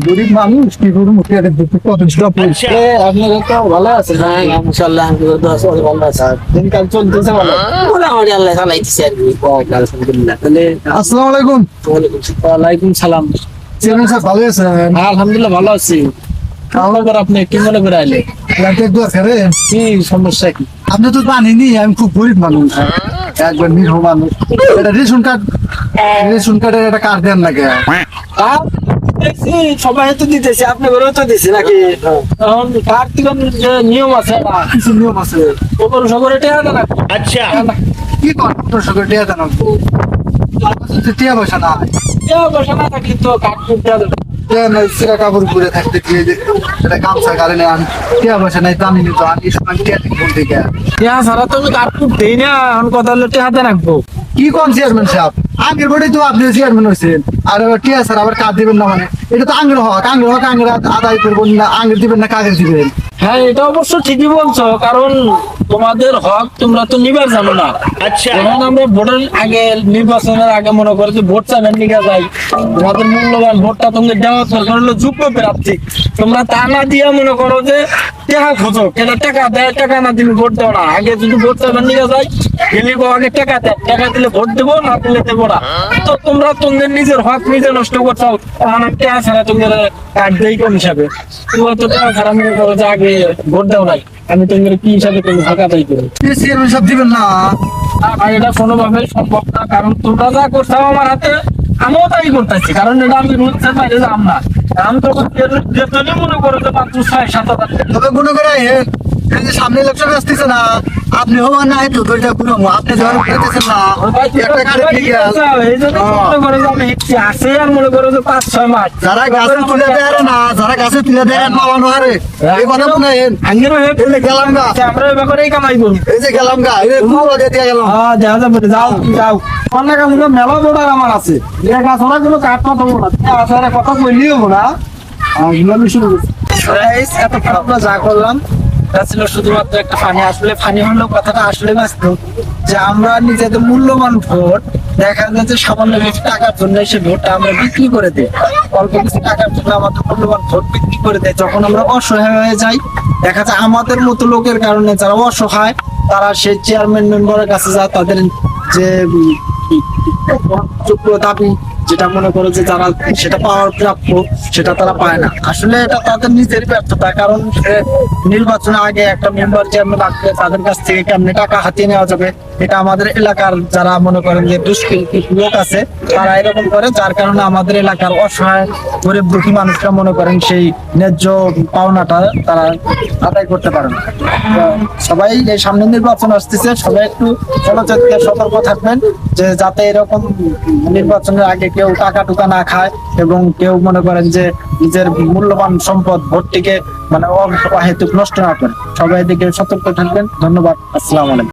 গরিব মানুষ কি করবো আপনারা তো ভালো আছেন? ইনশাআল্লাহ ভালো আছে। দিনকাল চলতেছে ভালো? মোটামুটি আল্লাহ চালাইতেছে আর কি। আলহামদুলিল্লাহ। তাহলে আসসালামু আলাইকুম। ওয়ালাইকুম সালাম। চেয়ারম্যান সাহেব ভালো আছেন? আলহামদুলিল্লাহ ভালো আছি। খবর আপনি কি মনে করে আইলে? কি সমস্যা কি? আপনি তো জানেনই আমি খুব গরিব মানুষ, একবার নিরহ মানুষ। এটা রেশন কার্ডের একটা কার্ড দেন লাগে। আর দেখছি সবাই তো দিতেছে, আপনি ঘরেও তো দিছে নাকি? এখন কার দিবেন যে নিয়ম আছে না? কিছু নিয়ম আছে। ওপর সবরে টেয়া দেন। अच्छा কি করেন টিয়া দেন? টিয়া পয়সা না টেয়া বসে না থাকলে তো কাঠ করতে হবে। সিরা কাপড় পরে থাকতে এটা গামছা কারণে আমি টিয়া পয়সা নাই, দামি নিত আমি সময় টিয়া বলতে গিয়া টেয়া ছাড়া তো আমি কাঠ করতেই না। এখন কথা হলো টেয়া হাতে রাখবো। কি কোন চেয়ারম্যান সাহেব, আগের বড়ি তো আপনি চেয়ারম্যান হয়েছেন আর টিয়া স্যার আবার কাজ দিবেন না? মানে এটা তো আঙের হক আঙের আদায় করবেন না, আঙের দিবেন না কাজের দিবেন? হ্যাঁ, এটা অবশ্য ঠিকই বলছো, কারণ তোমাদের হক তোমরা তো নিবার জানো না। अच्छा যখন আমরা ভোটের আগে, নির্বাচনের আগে মনে করো যে ভোট চাবেন নিয়ে যাই, তোমাদের মূল্যবান ভোটটা তোমাদের দেওয়া দরকার হলো যোগ্য প্রার্থী। তোমরা তা না দিয়া মনে করো যে টাকা খোঁজো, কেনা টাকা দেয়, টাকা না দিলে ভোট দেবো না। আগে যদি ভোট চাবেন নিয়ে যাই, গেলে আগে টাকা দেয়, টাকা দিলে ভোট দেবো, না দিলে দেবো না। তো তোমরা তোমাদের নিজের হক নিজে নষ্ট করছো। আমার টাকা ছাড়া তোমাদের কার্ড দেই কোন হিসাবে? তোমরা তো টাকা ছাড়া মনে করো যে আগে ভোট দেও নাই, আমি তোমাদের কি হিসাবে তুমি টাকা দেই করো? চেয়ারম্যান সাহেব দিবেন না? আর এটা কোনোভাবেই সম্ভব না, কারণ তোমরা যা করছো আমার হাতে, আমিও তাই করতেছি। কারণ এটা আমি রুলসের বাইরে যাম না। আমি তো যেতনই মনে করো যে মাত্র 6-7 হাজার। তবে মনে করে এই যে সামনে ইলেকশন আসতেছে না, আপনি হবেন না একটু ধৈর্য গুলো আপনি ধর পেতেছেন না একটা কার্ডে লিখে এই জন্য মনে করো যে আমি হেঁটে আসে আর মনে করো যে 5-6 মাস যারা গাছে তুলে দেয় না, যারা গাছে তুলে দেয় পাওয়ানো হারে এই কথা শুনেন। আঙ্গেরও এই যে গেলাম গা, আমরা এ ব্যাপারেই কামাই করি। এই যে গেলাম গা, এই যে পুরো দিয়ে গেলাম। হ্যাঁ, যাও যাও যাও। অনেক আমাদের মেলা বোর্ডার আমার আছে, গাছ ওরা কোনো কাঠ পাঠাবো না, আসলে কথা বললেই হবো না। আমি শুরু করছি। এত খারাপ যা করলাম এটা ছিল শুধুমাত্র একটা ফানি। আসলে ফানি হলো কথাটা আসলে বাস্তব, যে আমরা নিজেদের মূল্যবান ভোট দেখা যাচ্ছে সামান্য কিছু টাকার জন্য সে ভোটটা আমরা বিক্রি করে দিই। অল্প কিছু টাকার জন্য আমাদের মূল্যবান ভোট বিক্রি করে দেয়। যখন আমরা অসহায় হয়ে যাই, দেখা যায় আমাদের মতো লোকের কারণে যারা অসহায়, তারা সেই চেয়ারম্যান মেম্বারের কাছে যায়, তাদের যে যোগ্য দাবি যেটা মনে করো যে যারা সেটা পাওয়ার প্রাপ্য, সেটা তারা পায় না। আসলে এটা তাদের নিজের ব্যর্থতা, কারণ নির্বাচনের আগে একটা মেম্বার চেয়ারম্যান রাখলে তাদের কাছ থেকে কেমনি টাকা হাতিয়ে নেওয়া যাবে, এটা আমাদের এলাকার যারা মনে করেন যে দুষ্কৃতী লোক আছে তারা এরকম করে, যার কারণে আমাদের এলাকার অসহায় গরিব দুঃখী মানুষরা মনে করেন সেই ন্যায্য পাওনাটা তারা আদায় করতে পারে না। তো সবাই এই সামনে নির্বাচন আসতেছে, সবাই একটু জনচেতনায় সতর্ক থাকবেন, যে যাতে এরকম নির্বাচনের আগে কেউ টাকা টুকা না খায় এবং কেউ মনে করেন যে নিজের মূল্যবান সম্পদ ভোটটিকে মানে অহেতুক নষ্ট না করে। সবাই এদিকে সতর্ক থাকবেন। ধন্যবাদ। আসসালামু আলাইকুম।